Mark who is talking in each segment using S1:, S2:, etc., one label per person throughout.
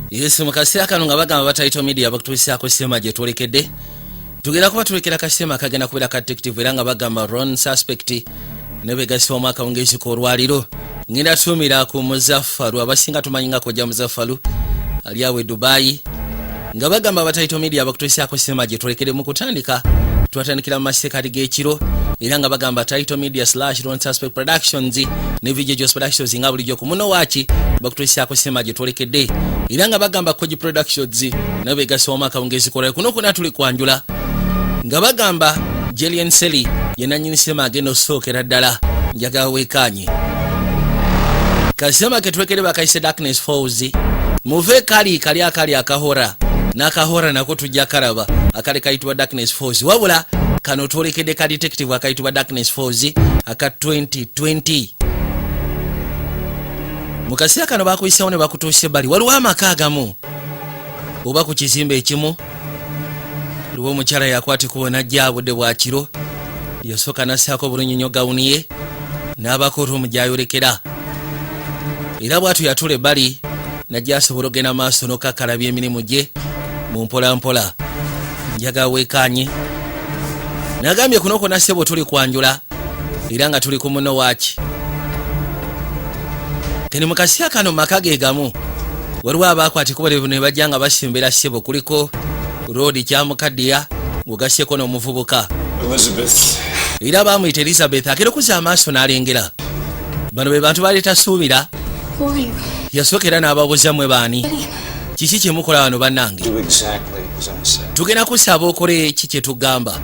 S1: Yes, mukasira kano nga bagamba Bataito Media bakutuusiako sema gye twolekedde. Tugera kuba tulekera kasema kagenda kubeera ka detective era nga bagamba Ron suspect ne begasi omwaka wongezi ko olwaliro. Ngenda tumira ku Muzaffaru abasinga tumanyinga ko ja Muzaffaru ali awe Dubai. Nga bagamba Bataito Media bakutuusiako sema gye twolekedde mu kutandika. Twatandikira mu masekati g'ekiro era nga bagamba Taito Media / Ron Suspect Productions ne Vijay Productions nga bulijjo ku muno wachi bakutuusiako sema gye twolekedde era nga bagamba Koji Productions ne begasi omwaka wongezi ko kuno kuna tuli kwanjula nga bagamba Jelian Seli yenanyini sema agenda sookera ddala njaga wekanye kasema ketwekere bakaise Darkness Falls muve kali akahora nakahora nako tujja karaba akale kaitwa Darkness Falls wabula kano twolekedde ka detective akaitwa Darkness Falls aka 2020 mukasira kano bakuyisawo ne bakutuuse bali waliwo amaka agamu oba ku kizimbe ekimu liwo omukyala yakwati kubona jabudde bwakiro yasoka nasaako bulunyonyo gawuni ye n'abakoto omujayolekera era bwatu yatule bali najja asobola ogenda maaso n'okakalabya emirimu gye mu mpolampola njaga wekanye nagambye kunoko nasebo tuli kwanjula era nga tuli ku muno waaki teni mukasya kano maka ge gamu waliwo abakwati kubale ne bajja nga basimbera sebo kuliko road kyamukaddiya gugasyeko n'omuvubuka
S2: Elizabeth
S1: era bamuyita Elizabeth akera okuza amaaso n'alengera bano be bantu baleeta suubira yasookera n'ababuuza mwe baani kiki kye mukola wano bannange tugenda kusaba okole ki kye tugamba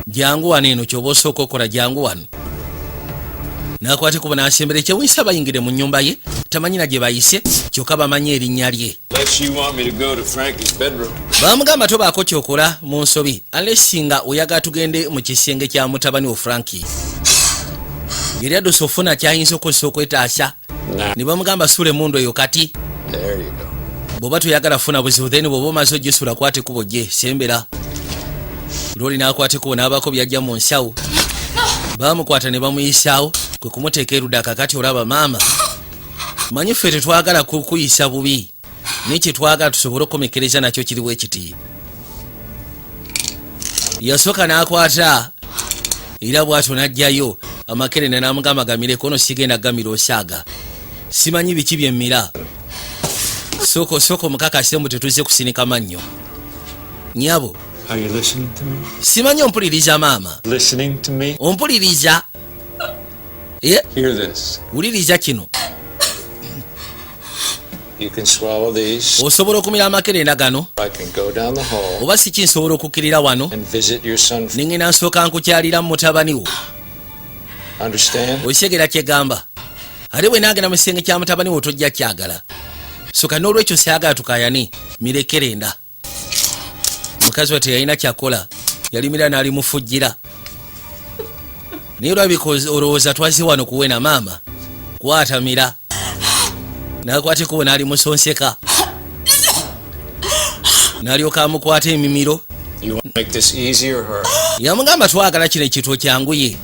S1: jangu wano eno ky'oba osooka okola jangu wano nakwate kuba n'asembera ekyewunsa bayingire mu nnyumba ye tamanyina gye bayise kyokka bamanye erinnya lye bamugamba tobaako kyokola mu nsobi alesinga oyagala tugende mu kisenge kya mutabani wo Frankie ngeri adduse ofuna kyayinza okozesa okwetaasa ne bamugamba sule mundu eyo kati bw'oba toyagala funa buzibu then bw'oba omaze ogisula kwate kubo gye sembera loli n'akwate kubo n'abako byajja mu nsawo bamukwata ne bamuyisaawo kwe kumuteeka erudda kakati olaba maama manyi ffe tetwagala kukuyisa bubi nekye twagala tusobole okukomekereza nakyo kiriwo ekiti yasooka n'akwata era bw'atyo n'ajjayo amakerenda n'amugamba gamireko ono sigenda gamira osaaga simanyi biki byemmira sooka omukakase mbu tetuzze kusinika mannyo nyabo simanyi ompuliriza maama ompuliriza wuliriza kino osobola okumira amakerenda gano oba siki nsobola okukkirira wano nengenda nsooka nkukyalira mu mutabani wo okitegera kyegamba ate bwe nagenda mu kisenge kya mutabani wo tojja kyagala soka n'olwekyo sayagala tukayani mirekerenda mukazi we teyalina kyakola yalimira n'alimufujjira naye olwabika olowooza twaze wano kuwena maama kwatamira nakwate kubo n'alimusonseka n'alyoka amukwata emimiro yamugamba twagala kino ekintu kyanguye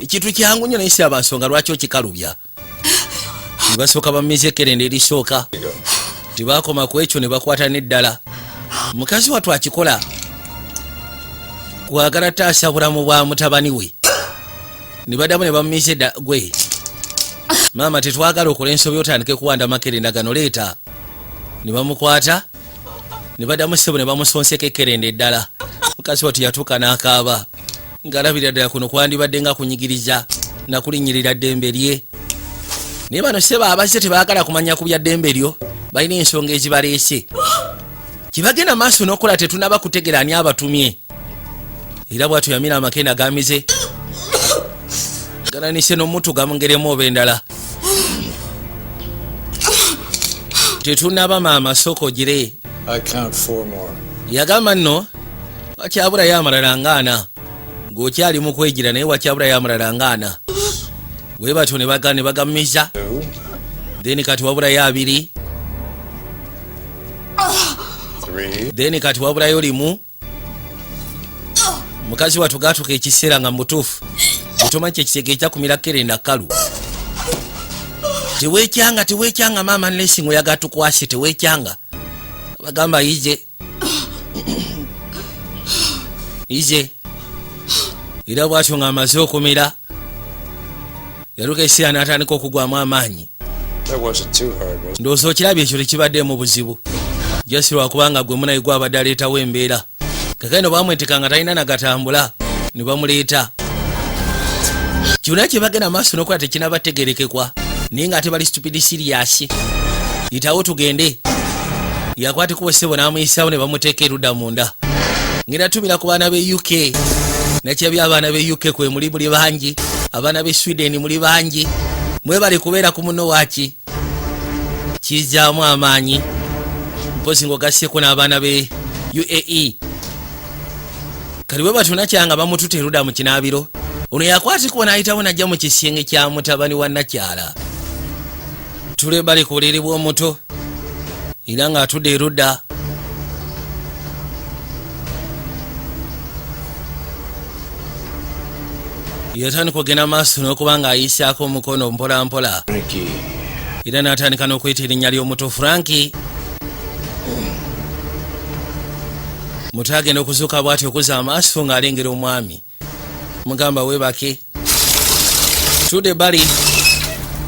S1: ekintu kyangu nnyo naye siraba nsonga lwaki okikalubya ne basooka bamiza ekerenda erisooka tebakoma ku ekyo ne bakwata n'eddala mukazi wattu akikola kwagala taasa bulamu bwa mutabani we ne baddamu ne bamumiza gwe maama tetwagala okola ensobi otandike kuwanda makerenda gano leeta ne bamukwata ne baddamu ssebo ne bamusonseka ekerenda eddala mukazi wattu yatuuka n'akaaba ng'alabira ddala kuno kwandibadde nga kunyigiriza nakulinnyirira ddembe lye naye bano ssebo abazze tebaagala kumanya ku bya ddembe lyo balina ensonga ezibaleese kibagenda maaso n'okola tetunaba kutegera ani abatumye era bw'atyo yamira amakenda gamize galanise n'omutu gamungeremu oba endala tetunaba maama sooka ogire yagamba nno wakyabulayo amalala ngaana ng'okyali mu kwegira naye wakyabulayo amalala ngaana bwe batyo ne bagamumiza then kati wabulayo abiri then kati wabulayo limu mukazi wattu gatuka ekiseera nga mutuufu otomanyi kyekisege ekyakumira kerenda kalu tewekyanga maama nlesingo yagatukwase tewekyanga bagamba ije era bwatyo ng'amaze okumira yaluka esira n'atandika okugwamu amaanyi. Ndowooza okirabye ekyo tekibadde mu buzibu jasi lwakubanga gwe munayi gwabadde aleetawo embeera kakano bamweteka nga talina nagatambula ne bamuleeta kyonna kye bagenda maaso n'okola tekinabategerekekwa naye ng'ate bali stupid serious. Yitawo tugende. Yakwatikuba ssebo n'amuyisaawo ne bamuteeka erudda munda. Ngenda tumira ku baana b'e UK nakyabya abaana b'e UK kwe muli bangi, abaana b'e Sweden muli bangi, mwebale kubeera ku muno waaki kizaamu amaanyi mpozi ng'ogasseko n'abaana b'e UAE. Kali bwe batyo nakyanga bamututa erudda mu kinaabiro ono yakwatikuba n'ayitawo najja mu kisenge kya mutabani wa Nakyala. Tule bali ku buliri bw'omuto era ng'atudde erudda. Yatandika okugenda maaso n'okuba ng'ayisaako omukono mpola mpola era n'atandika n'okweta erinnya ly'omuto Frankie. Muto agenda okuzuuka bw'atyo okuza amaaso ng'alengera omwami. Mugamba weebake. Tudde bali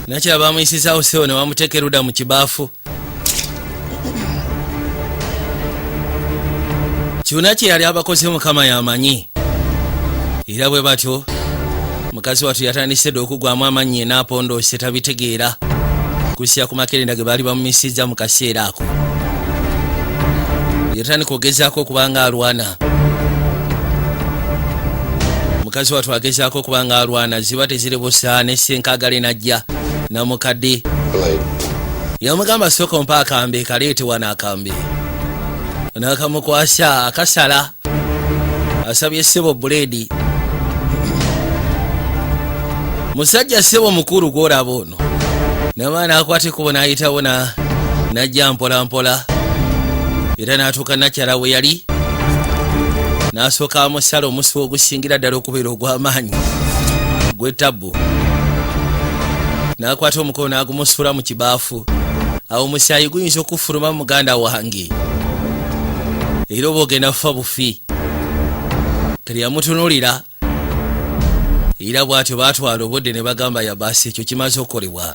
S1: nakyala bamuyisizaawo ssebo ne bamuteeka erudda mu kibaafu. Kyonna kye yali abakoze Mukama y'amanyi era bwe batyo mukazi wattu yatandise dde okugwamu amaanyi n'apondoose tabitegeera kusya ku makerenda ge baali bamumisizza mu kaseera ako. Yatandika ogezaako okuba nga alwana. Mukazi wattu agezaako okuba nga alwana ziba tezirebusa n'essenkagale najja namukadde yamugamba sooka ompa akambe kaleete wano akambe n'akamukwasa akasala asabye ssebo buleedi. Musajja ssebo mukulu gw'olaba ono namaana akwate kubo n'ayitawo najja mpola mpola era n'atuuka Nakyala we yali n'asooka amusala omusi ogusingira ddala okubeera ogw'amaanyi gw'ettabbu n'akwata omukono n'agumusuula mu kibaafu. Awo omusaayi guyinza okufuluma muganda wange era oba ogenda kufa bufi. Kali yamutunuulira era bw'atyo baatwala obudde ne bagamba yabaasi ekyo kimaze okukolebwa.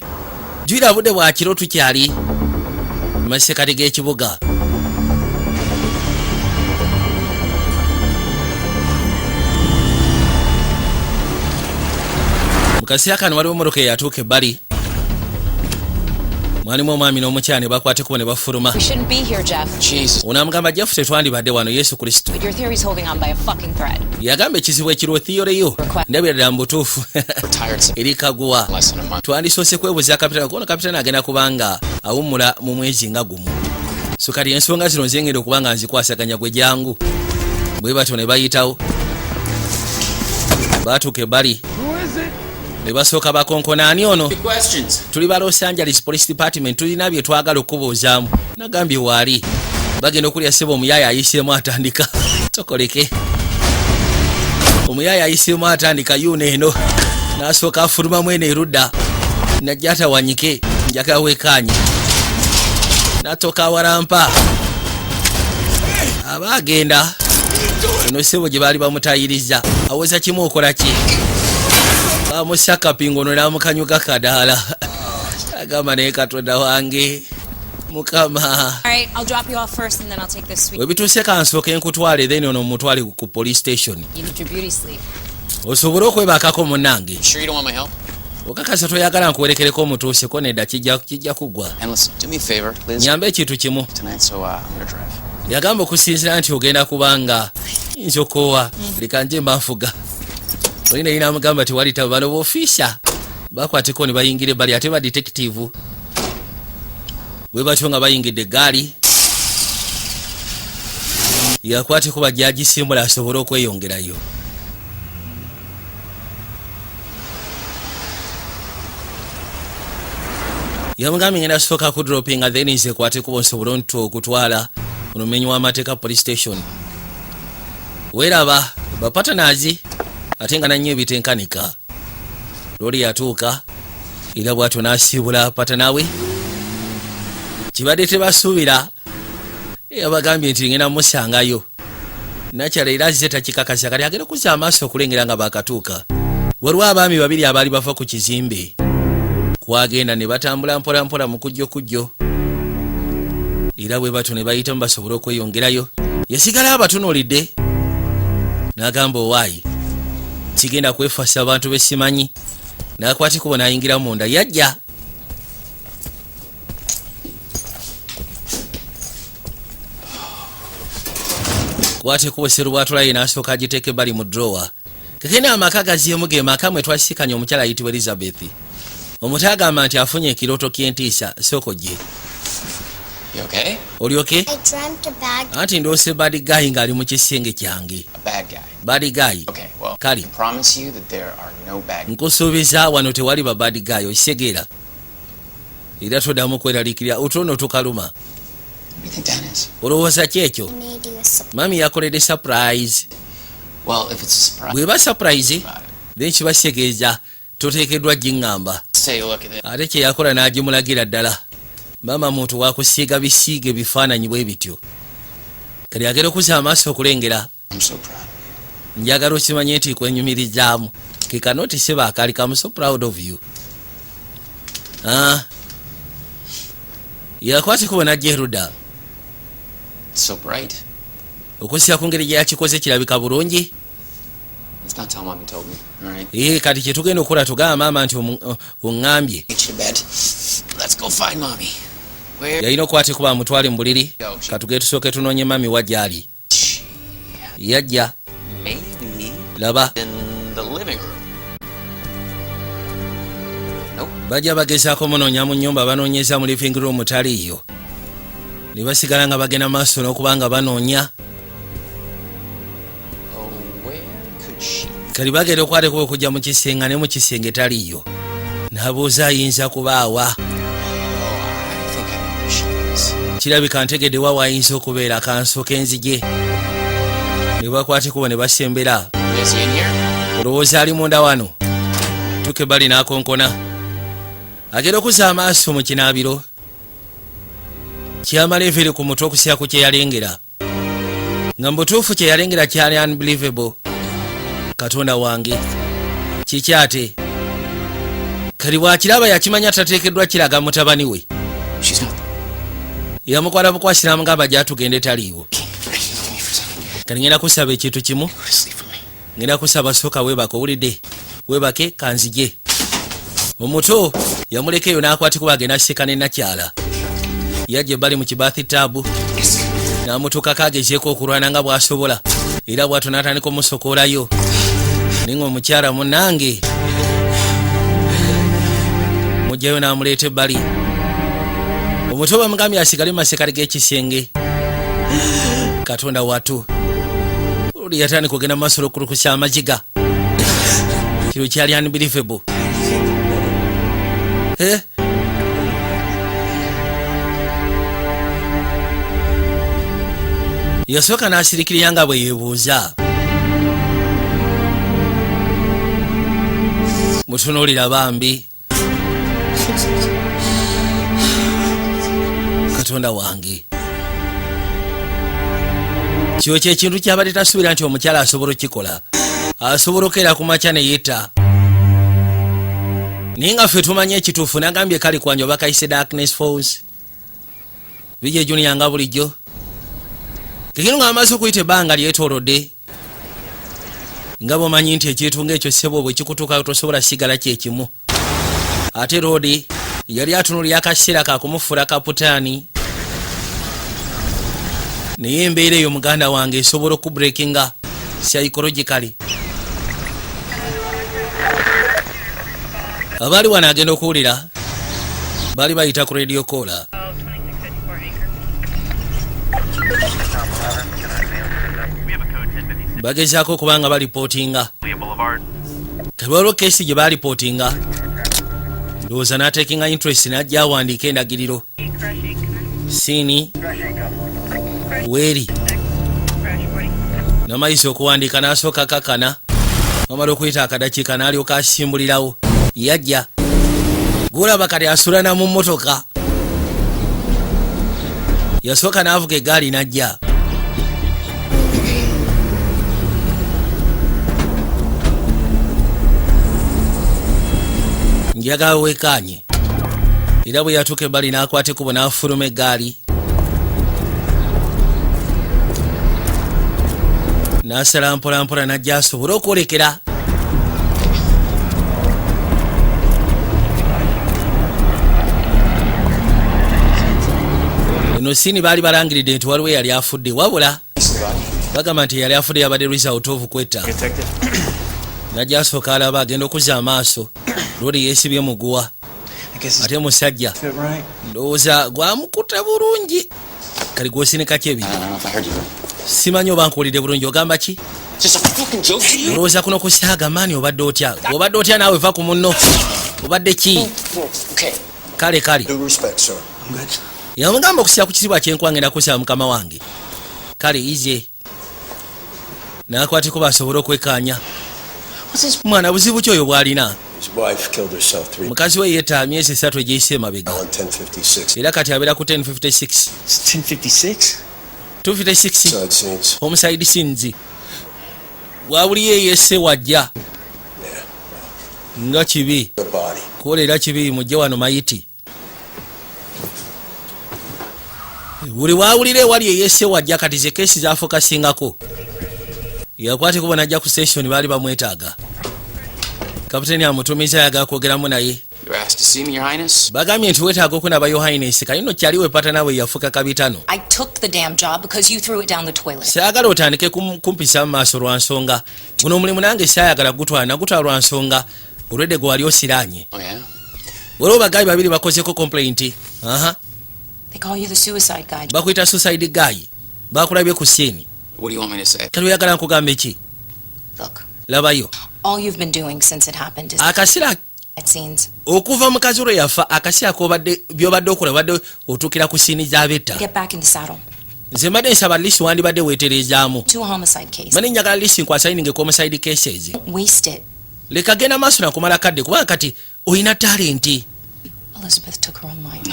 S1: Jjukira budde bwa kiro tukyali mu masekati g'ekibuga. Mu kaseera kano waliwo emmotoka eyatuuka ebbali. Mwalimu omwami n'omukyala ne bakwateko ne bafuluma. Ono amugamba Jeff tetwandibadde wano Yesu Kristo. Yagamba ekizibu ekirwa theory ndabira ddala mu butuufu eri kaguwa. Twandisoose kwebuuza kapitaani kono kapitaani agenda kubanga awummula mu mwezi nga gumu. So kati ensonga zino zengenda okuba nga nzikwasaganya gwe jangu. Bwe batyo ne bayitawo baatuuka ebbali ne basooka bakonkona ani ono. Tuli ba Los Angeles Police Department tulina bye twagala okubuuzaamu. Nagambye waali bagenda okulya ssebo omuyaaya ayiseemu atandika tokoleke. Omuyaaya ayiseemu atandika yuno eno n'asooka afuluma mwene erudda najja atawanyike njagala weekaanye n'atooka awalampa aba agenda eno ssebo gye baali bamutayiriza aweza kimu okola ki bamusaka pingono n'amukanyuka kadaala agamba naye Katonda wange Mukama. Webituuse kansooka enkutwale then ono mutwale ku police station. Osobola okwebakako munnange. Okakasa toyagala nkuwerekereko omutuuseko nedda kijja kugwa. Nyambe ekintu kimu. Yagamba okusinzira nti ogenda kubanga nzokowa leka nje mbanfuga. Olina yina amugamba tewali bano b'ofiisa bakwateko ne bayingire bali ate ba detective bwe batyo nga bayingidde eggaali yakwateko bajjaji simbula asobole okweyongerayo. Yamugambye ngenda sooka ku droppinga then nze kwateko bonsobole okutwala omumenyi w'amateeka police station. Weeraba bapatanazi ate nga nannyo ebitenkanika. Lori yatuuka era bw'atyo n'asiibula patanawe kibadde tebasuubira abagambye nti ngenda musangayo nakyala era azze takikakasa kati agenda kuzza amaaso okulengera nga bakatuuka. Waliwo abaami babiri abaali bava ku kizimbe kwagenda ne batambula mpolampola mu kujjo era bwe bato ne bayitamu basobole okweyongerayo. Yasigala abatunuulidde n'agamba owaayi kigenda kwefasa abantu besimanyi n'akwatikubo n'ayingira munda yajja. Kwatekubo serubwatulaye n'asooka agiteeke bali mu drowa. Kakene amaka gaziemu ge maka mwe twasisikanye omukyala ayitibwa Elizabeth. Omuti agamba nti afunye ekirooto ky'entiisa soko gye. Oli okay? Anti ndoose bad guy ng'ali mu kisenge kyange. Bad guy. Kale nkusuubiza wano tewali ba bad guy okisegeera era toddamu kweraliikirira otuno tukaluma. Olowooza ki ekyo? Mami yakoledde surprise. Bweba surprise then kiba kitegeeza toteekeddwa giŋŋamba. Ate kye yakola n'agimulagira ddala. Mama muntu wakusiiga bisiige bifaananyi bwe bityo. Kali agera okuzza amaaso okulengera. Njagala okimanye nti kwenyumirizaamu. Kekanoti seba akalika. I'm so proud of you. Yakwate kubona jeruda.
S2: So bright.
S1: Okusiya ku ngeri gye yakikoze kirabika bulungi.
S2: It's not how mommy told me, all right?
S1: Kati kye tugenda okukola tugamba maama nti oŋŋambye.
S2: Let's go find mommy. Where?
S1: Yalina okwate kuba mutwale mu buliri. Katugende tusooke tunoonye mami wa gy'ali. Yajja.
S2: Maybe.
S1: Laba.
S2: In the living room. Nope.
S1: Bajja bagezaako munoonya mu nnyumba banoonyeza mu living room taliiyo. Ne basigala nga bagenda maaso n'okuba nga banoonya. Kali bagenda okwate kuba okujja mu kisenge ne mu kisenge taliiyo. N'abuuza ayinza kubaawa. Kirabika ntegedde wa waayinza okubeera akanso k'enzige. Ne bakwate kuba ne basembera. Olowooza ali munda wano. Tuke bali n'akonkona. Agenda okuzza amaaso mu kinaabiro. Kyamala eviri ku mutwe okusiya ku kye yalengera. Nga mbutuufu kye yalengera kyali unbelievable. Katonda wange. Kikyate. Kali bw'akiraba yakimanya tateekeddwa kiraga mutabani we. Yamukwala bukwasira mugamba gy'atugende taliiwo. Kali ngenda kusaba ekintu kimu. Ngenda kusaba sooka weebake owulidde. Weebake kanzije. Omuto yamulekeyo n'akwatikuba agenda aseka ne nakyala. Yajja bali mu kibathi taabu. N'amutuukako agezeeko okulwana nga bw'asobola. Era bw'atyo n'atandika omusokoolayo. Ninga omukyala munnange. Mujjayo n'amuleeta ebbali. Omuto bamugambye asigale mu masekati g'ekisenge. Katonda watu. Oli yatandika okugenda mu maaso n'okulukusa amaziga. Kiro kyali unbelievable. Yasooka n'asirikirira nga bwe yeebuuza. Mutunuulira bambi. Katonda wange. Kyo ky'ekintu ky'abadde tasuubira nti omukyala asobola okukikola. Asobola okukeera ku makya ne yetta. Naye nga ffe tumanye ekituufu n'agambye kali kwanja oba kayise Darkness Falls. Bijje Junior nga bulijjo. Kekino nga amaze okuyita ebbanga lyetoolodde. Nga bw'omanyi nti ekyetunga ekyo ssebo bwe kikutuuka tosobola sigala kyekimu. Ate Rodi yali atunuulira akaseera kakumufuula kaputaani. Naye embeera eyo muganda wange esobola okubreakinga psychologically. Abaali wano agenda okuwulira baali bayita ku radio caller. Bagezaako okubanga balipootinga. Kalwaliwo keesi gye balipootinga. Ndowooza n'ateekinga interest n'ajja awandiika endagiriro. Siini weeri. N'amayisa okuwandiika n'asooka kakana. Wamala okuyita akadakiika n'alyoka asimbulirawo. Yajja. Gulaba kati asulana mu mmotoka. yasooka n'avuga eggaali n'ajja. Njagala weekaanye. Era bwe yatuuka ebbali n'akwata ekkubo n'afuluma eggaali. N'asala mpola mpola n'ajja asobole okwolekera. Eno siini baali balangiridde nti waliwo eyali afudde wabula bagamba nti eyali afudde yabadde result of kwetta. Najja asooka alaba agenda okuzza amaaso looli yeesibye muguwa ate musajja ndowooza gwamukutte bulungi kali gwosinika kyebi simanyi oba nkuwulidde bulungi ogamba ki olowooza kuno kusaaga maani obadde otya naawe va ku munno obadde ki kale yamugamba okusira ku kizibwa kyenkuba ngenda kusaba mukama wange kale ize nakwateko basobole okwekaanya mwana buzibu ki oyo bw'alina mukazi we yeeta myezi 3 egyeyise emabega era kati abeera ku 256 homicide scenes wabuli yeyese wajja nga kibi kuolera kibi mujje wano mayiti buli wawulire wali yeyese wajja kati ze kesi zafokasingako yakwate kubona ajja ku station baali bamwetaaga kapiteni amutumiza ayagala kwogeramu naye bagambye nti weetaaga okunaba Your Highness kalino kyaliwe pata nawe yafuka kabitano saagala otandike kumpisa mu maaso lwa nsonga guno omulimu nange saayagala gutwala lwa nsonga olwedde gwe wali osiranye waliwo bagayi babiri bakozeko complaint bakuyita suicide guy bakulabye ku sieni kali oyagala nkugamba eki labayo akasira okuva mukazi olwo yafa akasira byobadde okola badde otuukira ku siini z'abetta nze mbadde nsaba lisi wandibadde weeterezaamu mbadde njagala lisi nkwasayininge ku homicide cases leka genda maaso nakumala kadde kubanga kati olina talenti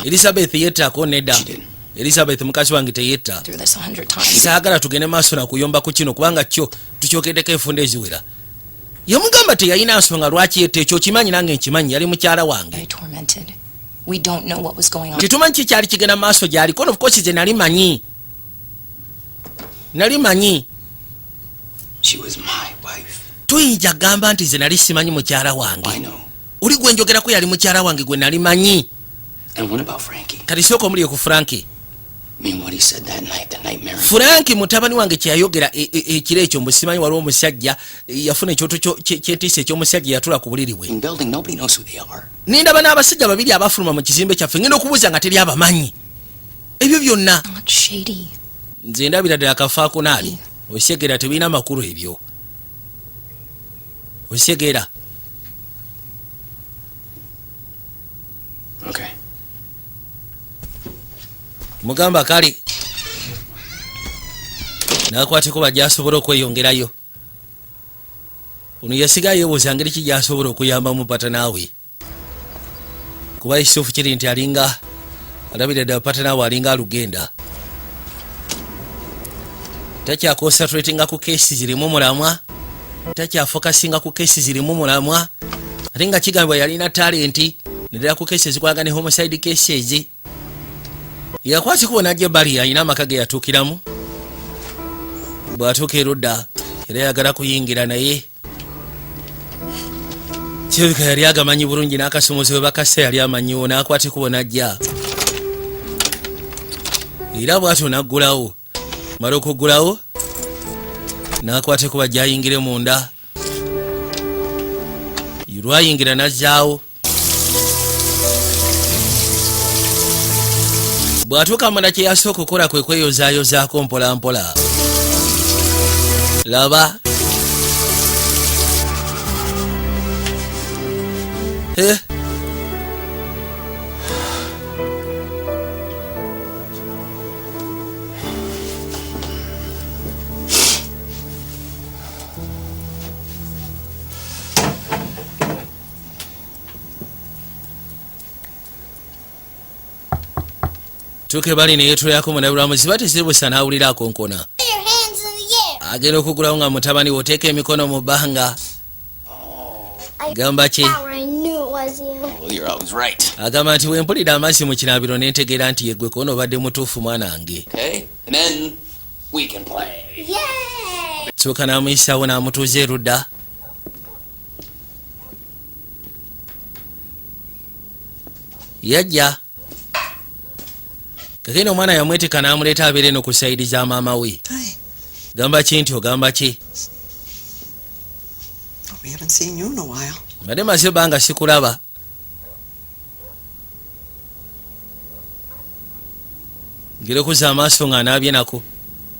S1: Elizabeth yettako nedda Elizabeth mukazi wange teyetta saagala tugende maaso nakuyomba ku kino kubanga kyo tukyokeddeko enfunda eziwera yamugamba teyalina nsonga lwaki yetta ekyo kimanyi nange nkimanyi yali mukyala wange titumanyi kikyali kigenda maaso gyaliko of course ze nali manyi tuyinza gamba nti ze nali simanyi mukyala wange oli gwe njogerako yali mukyala wange gwe nali manyi kati sooka omulye ku Frankie Frankie mutabani wange kyeyayogera ekiro ekyo mbu simanyi waliwo omusajja yafuna ekyoto kyetiisa ekyomusajja yatula ku buliri bwe nindaba n'abasajja babiri abafuluma mu kizimbe kyaffe ngenda okubuuza nga teri abamanyi ebyo byonna nze ndabira ddala akafaako naali osyegera tebirina makulu ebyo osyegera mugamba kale nakwateko bajja asobola okweyongerayo ono yasigayo yebuuza ngeri ki gyasobola okuyamba mupata naawe kuba ekituufu kiri nti alinga alabira ddala pata naawe alinga alugenda takyakonsatratinga ku kesi zirimu mulamwa takyafokasinga ku kesi zirimu mulamwa ate nga kigambibwa yalina talenti nedala ku kesi ezikwalaga ne homicide cases yakwasi kubona ajja bali alina amaka ge yatuukiramu bw'atuuka erudda era yagala kuyingira naye kirabika yali agamanyi bulungi n'akasomozi we bakase yali amanyiwo n'akwati kubona ajja era bw'atyo n'aggulawo mala okuggulawo n'akwate kuba gyayingire munda lwayingira n'azzaawo bw'atuuka munda kye yasooka okukola kwe kweyozaayozaako mpolampola laba tuke bali neyeetulako munabulamuzi batesiribusa n'awulira akonkona agenda okugulawo nga mutabani we oteeka emikono mu bbanga gamba ki
S2: You're always right.
S1: agamba nti wempulira amazzi mu kinaabiro nentegeera nti yeggwe kono obadde mutuufu mwana wange
S2: Okay? And then we can play.
S1: kyuka n'amuyisaawo n'amutuuza erudda yajja kakene omwana yamwetika n'amuleeta abeere eno ku sayidi za maama we gamba ki nti ogamba ki
S3: We haven't seen you in a while.
S1: mbadde maze ebbanga sikulaba ngirekuza amaaso nga anaabye nako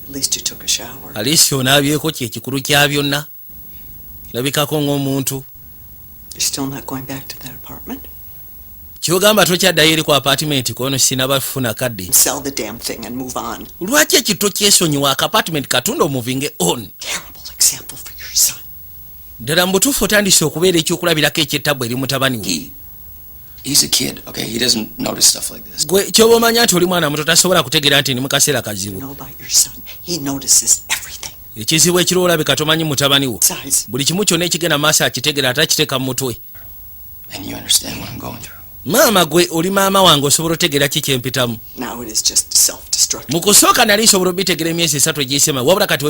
S3: At least you took a shower.
S1: aliisi onaabyeko kyekikulu kya byonna labikako ng'omuntu
S3: You're still not going back to that apartment?
S1: kyogamba tokyaddayo eri ku apartment kono sinabafuna kadde
S3: Sell the damn thing and move on.
S1: lwaki ekito kyesonyiwa akapartment katunda omuvinge on
S3: Terrible example for your son.
S1: ddala mu butuufu otandise okubeera ekyokulabirako ekyettabu eri mutabani we
S2: He's a kid, okay? He doesn't notice stuff like this.
S1: gwe kyoba omanya nti oli mwana muto tasobola kutegeera nti ni mu kaseera
S3: You
S1: kazibu
S3: know about your son. He notices everything.
S1: ekizibu ekiri olabika tomanyi mutabani wo
S3: Besides,
S1: buli kimu kyonna ekigenda maaso akitegeera ate akiteeka mu mutwe
S2: And you understand what I'm going through.
S1: maama gwe oli maama wange osobola otegeera ki kyempitamu
S3: now it is just self-destruct.
S1: mu kusooka nali nsobola obitegeera emyezi 3 egiyisema wabula kati